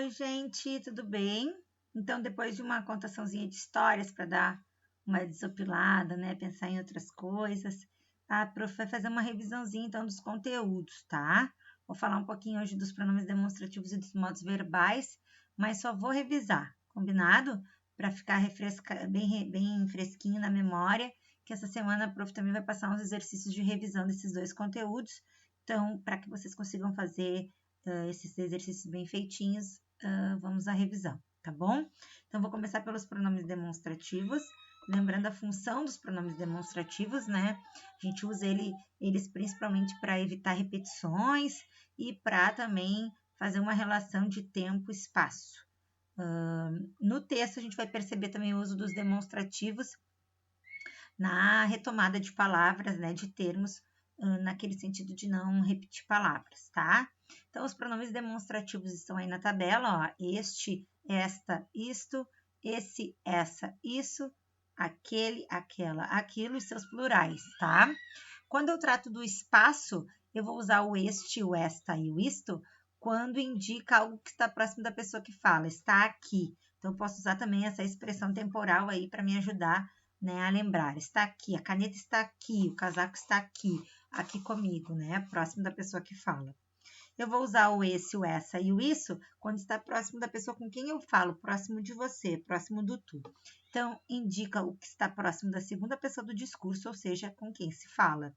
Oi, gente, tudo bem? Então, depois de uma contaçãozinha de histórias para dar uma desopilada, né? Pensar em outras coisas, a prof vai fazer uma revisãozinha, então, dos conteúdos, tá? Vou falar um pouquinho hoje dos pronomes demonstrativos e dos modos verbais, mas só vou revisar, combinado? Para ficar bem fresquinho na memória, que essa semana a prof também vai passar uns exercícios de revisão desses dois conteúdos, então, para que vocês consigam fazer esses exercícios bem feitinhos, vamos à revisão, tá bom? Então, vou começar pelos pronomes demonstrativos, lembrando a função dos pronomes demonstrativos, né? A gente usa eles principalmente para evitar repetições e para também fazer uma relação de tempo e espaço. No texto, a gente vai perceber também o uso dos demonstrativos na retomada de palavras, né, de termos, naquele sentido de não repetir palavras, tá? Então, os pronomes demonstrativos estão aí na tabela, ó, este, esta, isto, esse, essa, isso, aquele, aquela, aquilo e seus plurais, tá? Quando eu trato do espaço, eu vou usar o este, o esta e o isto quando indica algo que está próximo da pessoa que fala, está aqui. Então, eu posso usar também essa expressão temporal aí para me ajudar, né, a lembrar. Está aqui, a caneta está aqui, o casaco está aqui, aqui comigo, né, próximo da pessoa que fala. Eu vou usar o esse, o essa e o isso quando está próximo da pessoa com quem eu falo, próximo de você, próximo do tu. Então, indica o que está próximo da segunda pessoa do discurso, ou seja, com quem se fala.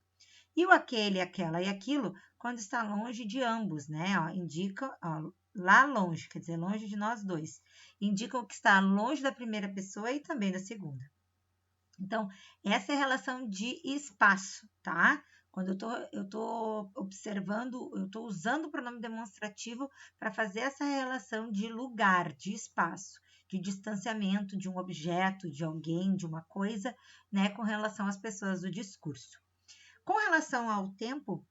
E o aquele, aquela e aquilo, quando está longe de ambos, né? Ó, indica ó, lá longe, quer dizer, longe de nós dois. Indica o que está longe da primeira pessoa e também da segunda. Então, essa é a relação de espaço, tá? Quando eu tô observando, eu tô usando o pronome demonstrativo para fazer essa relação de lugar, de espaço, de distanciamento de um objeto, de alguém, de uma coisa, né, com relação às pessoas do discurso. Com relação ao tempo,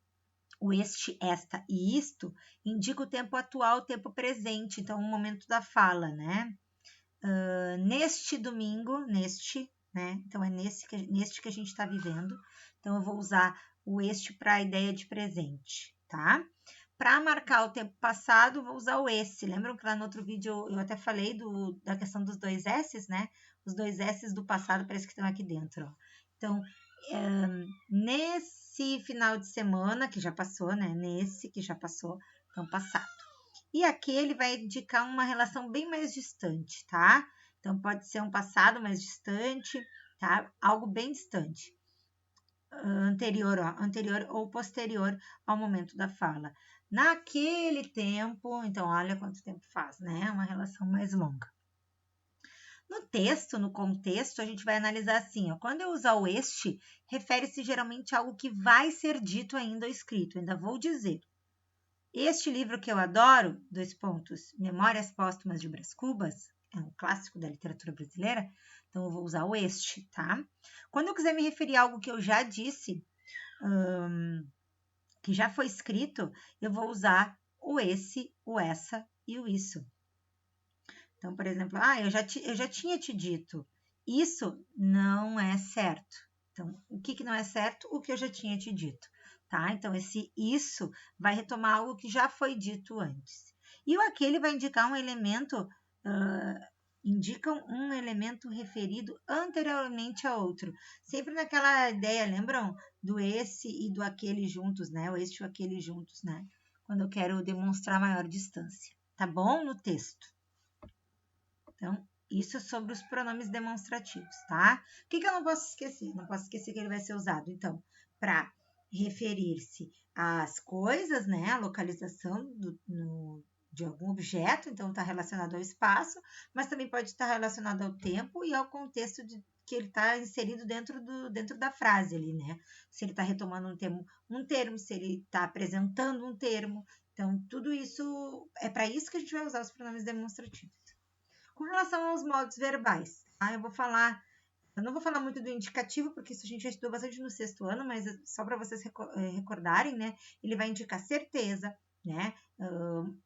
o este, esta e isto indica o tempo atual, o tempo presente, então o momento da fala, né? Neste domingo, né? Então, é neste que a gente está vivendo. Então, eu vou usar o este para a ideia de presente, tá? Para marcar o tempo passado, vou usar o esse. Lembram que lá no outro vídeo eu até falei da questão dos dois S's, né? Os dois S's do passado parece que estão aqui dentro, ó. Então, nesse final de semana, que já passou, né? Nesse que já passou, então passado. E aqui ele vai indicar uma relação bem mais distante, tá? Então, pode ser um passado mais distante, tá? Algo bem distante. Anterior ou posterior ao momento da fala. Naquele tempo, então, olha quanto tempo faz, né? Uma relação mais longa. No texto, no contexto, a gente vai analisar assim, ó, quando eu usar o este, refere-se geralmente a algo que vai ser dito ainda ou escrito, ainda vou dizer. Este livro que eu adoro, Memórias Póstumas de Brás Cubas, é um clássico da literatura brasileira, então eu vou usar o este, tá? Quando eu quiser me referir a algo que eu já disse, que já foi escrito, eu vou usar o esse, o essa e o isso. Então, por exemplo, eu já tinha te dito, isso não é certo. Então, o que não é certo? O que eu já tinha te dito, tá? Então, esse isso vai retomar algo que já foi dito antes. E o aquele vai indicar um elemento, indicam um elemento referido anteriormente a outro. Sempre naquela ideia, lembram? Do esse e do aquele juntos, né? O este e o aquele juntos, né? Quando eu quero demonstrar maior distância, tá bom? No texto. Então, isso é sobre os pronomes demonstrativos, tá? O que eu não posso esquecer? Não posso esquecer que ele vai ser usado, então, para referir-se às coisas, né? A localização de algum objeto, então está relacionado ao espaço, mas também pode estar relacionado ao tempo e ao contexto que ele está inserido dentro da frase ali, né? Se ele está retomando um termo, se ele está apresentando um termo. Então, tudo isso, é para isso que a gente vai usar os pronomes demonstrativos. Com relação aos modos verbais, tá? Eu não vou falar muito do indicativo, porque isso a gente já estudou bastante no 6º ano, mas só para vocês recordarem, né? Ele vai indicar certeza, né?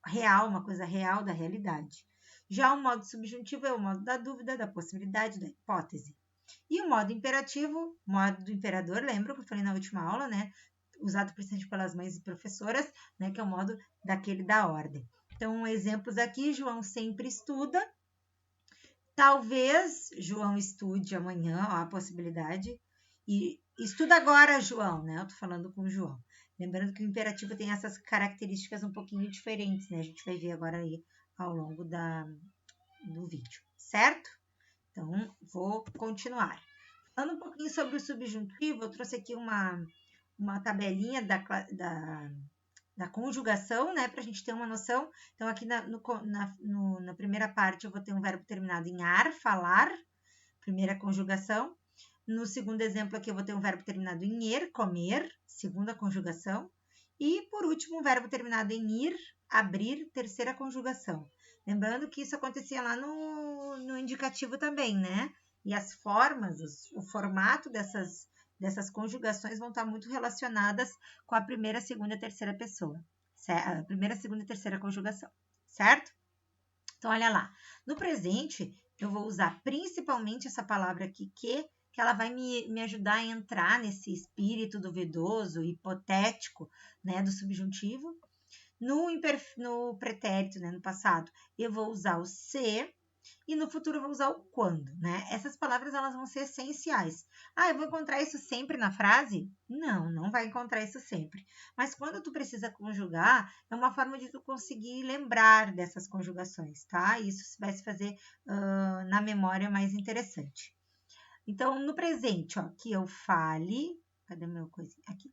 Real, uma coisa real da realidade. Já o modo subjuntivo é o modo da dúvida, da possibilidade, da hipótese. E o modo imperativo, modo do imperador, lembra que eu falei na última aula, né? Usado principalmente pelas mães e professoras, né? Que é o modo daquele da ordem. Então, exemplos aqui, João sempre estuda. Talvez João estude amanhã, ó, a possibilidade. E estuda agora, João, né? Eu tô falando com o João. Lembrando que o imperativo tem essas características um pouquinho diferentes, né? A gente vai ver agora aí ao longo do vídeo, certo? Então, vou continuar. Falando um pouquinho sobre o subjuntivo, eu trouxe aqui uma tabelinha da conjugação, né, para a gente ter uma noção. Então, aqui na primeira parte, eu vou ter um verbo terminado em ar, falar, primeira conjugação. No segundo exemplo aqui, eu vou ter um verbo terminado em er, comer, segunda conjugação. E, por último, um verbo terminado em ir, abrir, terceira conjugação. Lembrando que isso acontecia lá no indicativo também, né? E as formas, o formato dessas conjugações vão estar muito relacionadas com a primeira, segunda e terceira pessoa. A primeira, segunda e terceira conjugação, certo? Então, olha lá. No presente, eu vou usar principalmente essa palavra aqui, que ela vai me ajudar a entrar nesse espírito duvidoso, hipotético, né, do subjuntivo. No pretérito, né, no passado, eu vou usar o se, e no futuro eu vou usar o quando, né? Essas palavras, elas vão ser essenciais. Ah, eu vou encontrar isso sempre na frase? Não, não vai encontrar isso sempre. Mas quando tu precisa conjugar, é uma forma de tu conseguir lembrar dessas conjugações, tá? Isso vai se fazer na memória mais interessante. Então, no presente, ó, que eu fale... Cadê meu coisinha? Aqui.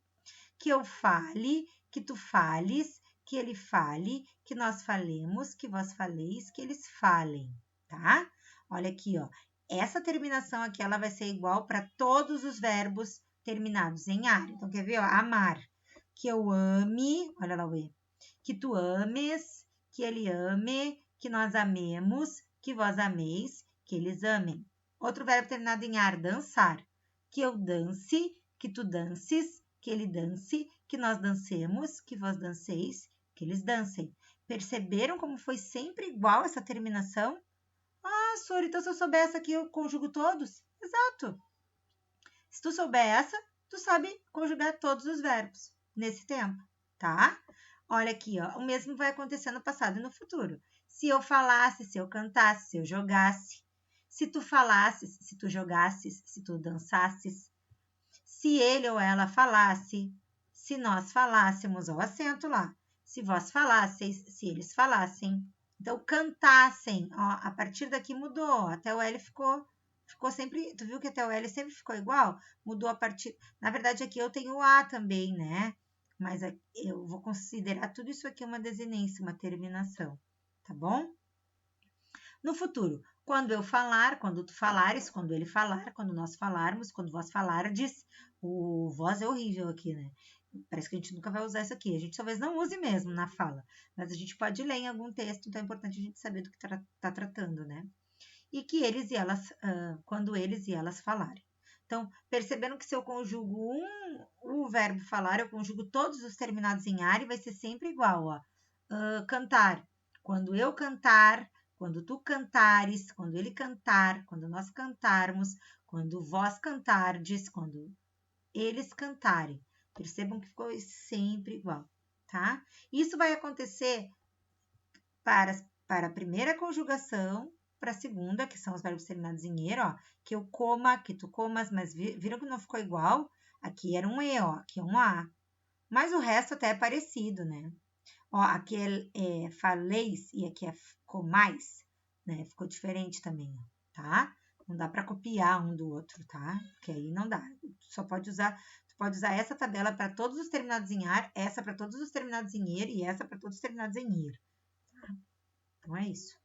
Que eu fale, que tu fales, que ele fale, que nós falemos, que vós faleis, que eles falem, tá? Olha aqui, ó. Essa terminação aqui, ela vai ser igual para todos os verbos terminados em ar. Então, quer ver, ó? Amar. Que eu ame, olha lá o E. Que tu ames, que ele ame, que nós amemos, que vós ameis, que eles amem. Outro verbo terminado em ar, dançar. Que eu dance, que tu dances, que ele dance, que nós dancemos, que vós danceis, que eles dancem. Perceberam como foi sempre igual essa terminação? Ah, Sori, então se eu souber essa aqui, eu conjugo todos? Exato. Se tu souber essa, tu sabe conjugar todos os verbos nesse tempo, tá? Olha aqui, ó, o mesmo vai acontecer no passado e no futuro. Se eu falasse, se eu cantasse, se eu jogasse. Se tu falasses, se tu jogasses, se tu dançasses. Se ele ou ela falasse, se nós falássemos, ó, o acento lá. Se vós falasseis, se eles falassem. Então, cantassem, ó, a partir daqui mudou, até o L ficou sempre, tu viu que até o L sempre ficou igual? Mudou a partir, na verdade aqui eu tenho o A também, né? Mas eu vou considerar tudo isso aqui uma desinência, uma terminação, tá bom? No futuro, quando eu falar, quando tu falares, quando ele falar, quando nós falarmos, quando vós falardes, o voz é horrível aqui, né? Parece que a gente nunca vai usar isso aqui. A gente talvez não use mesmo na fala, mas a gente pode ler em algum texto, então é importante a gente saber do que tá tratando, né? E que eles e elas, quando eles e elas falarem. Então, percebendo que se eu conjugo o verbo falar, eu conjugo todos os terminados em ar e vai ser sempre igual, ó. Cantar. Quando eu cantar, quando tu cantares, quando ele cantar, quando nós cantarmos, quando vós cantardes, quando eles cantarem. Percebam que ficou sempre igual, tá? Isso vai acontecer para a primeira conjugação, para a segunda, que são os verbos terminados em er, ó, que eu coma, que tu comas, mas viram que não ficou igual? Aqui era um e, ó, aqui é um a. Mas o resto até é parecido, né? Ó, aqui é faleis e aqui é comais, né? Ficou diferente também, tá? Não dá para copiar um do outro, tá? Porque aí não dá. Tu pode usar essa tabela para todos os terminados em ar, essa para todos os terminados em er e essa para todos os terminados em ir. Tá? Então é isso.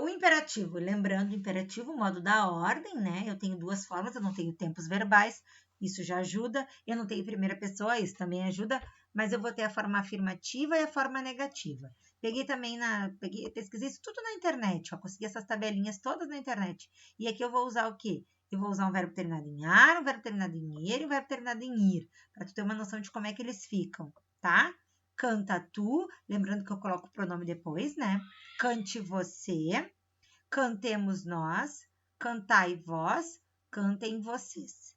O imperativo, lembrando o imperativo, o modo da ordem, né? Eu tenho duas formas, eu não tenho tempos verbais, isso já ajuda. Eu não tenho primeira pessoa, isso também ajuda, mas eu vou ter a forma afirmativa e a forma negativa. Peguei também pesquisei isso tudo na internet, ó, consegui essas tabelinhas todas na internet. E aqui eu vou usar o quê? Eu vou usar um verbo terminado em ar, um verbo terminado em er e um verbo terminado em ir, para tu ter uma noção de como é que eles ficam, tá? Canta tu, lembrando que eu coloco o pronome depois, né? Cante você, cantemos nós, cantai vós, cantem vocês.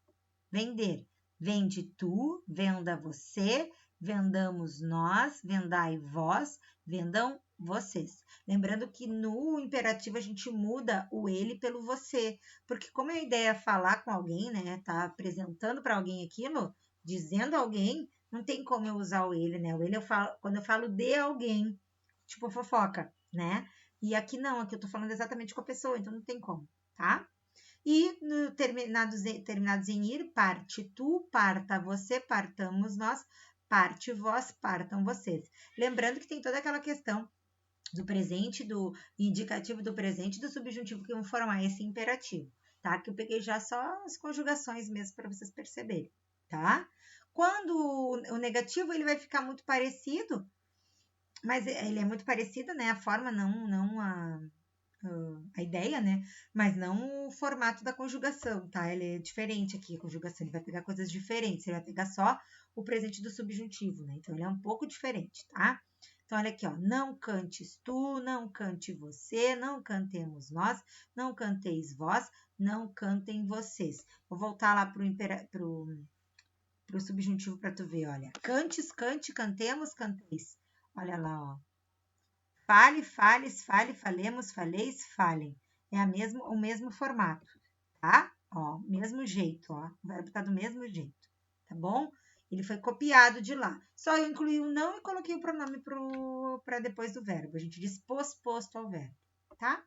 Vender, vende tu, venda você, vendamos nós, vendai vós, vendam vocês. Lembrando que no imperativo a gente muda o ele pelo você, porque como a ideia é falar com alguém, né, tá apresentando para alguém aquilo, dizendo a alguém, não tem como eu usar o ele, né? O ele eu falo, quando eu falo de alguém, tipo fofoca, né? E aqui não, aqui eu tô falando exatamente com a pessoa, então não tem como, tá? E no terminados em ir, parte tu, parta você, partamos nós, parte vós, partam vocês. Lembrando que tem toda aquela questão do presente, do indicativo do presente e do subjuntivo que vão formar esse imperativo, tá? Que eu peguei já só as conjugações mesmo para vocês perceberem, tá? Quando o negativo ele vai ficar muito parecido, mas ele é muito parecido, né? A forma, não a ideia, né? Mas não o formato da conjugação, tá? Ele é diferente aqui, a conjugação, ele vai pegar coisas diferentes, ele vai pegar só o presente do subjuntivo, né? Então, ele é um pouco diferente, tá? Então, olha aqui, ó. Não cantes tu, não cante você, não cantemos nós, não canteis vós, não cantem vocês. Vou voltar lá pro subjuntivo para tu ver, olha. Cantes, cante, cantemos, canteis. Olha lá, ó. Fale, fales, fale, falemos, faleis, falem. É o mesmo formato, tá? Ó, mesmo jeito, ó. O verbo tá do mesmo jeito, tá bom? Ele foi copiado de lá. Só eu incluí o não e coloquei o pronome para depois do verbo. A gente diz posposto ao verbo, tá?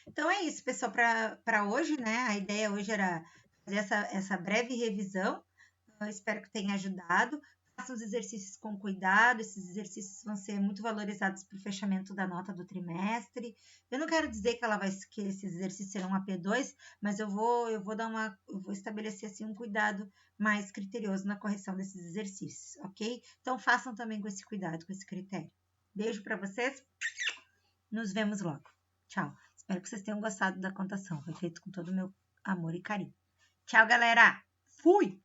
Então é isso, pessoal, para hoje, né? A ideia hoje era fazer essa breve revisão. Eu espero que tenha ajudado. Faça os exercícios com cuidado, esses exercícios vão ser muito valorizados para o fechamento da nota do trimestre. Eu não quero dizer que esses exercícios serão AP2, mas eu vou estabelecer assim um cuidado mais criterioso na correção desses exercícios, ok? Então façam também com esse cuidado, com esse critério. Beijo para vocês. Nos vemos logo. Tchau. Espero que vocês tenham gostado da contação. Foi feito com todo o meu amor e carinho. Tchau, galera. Fui!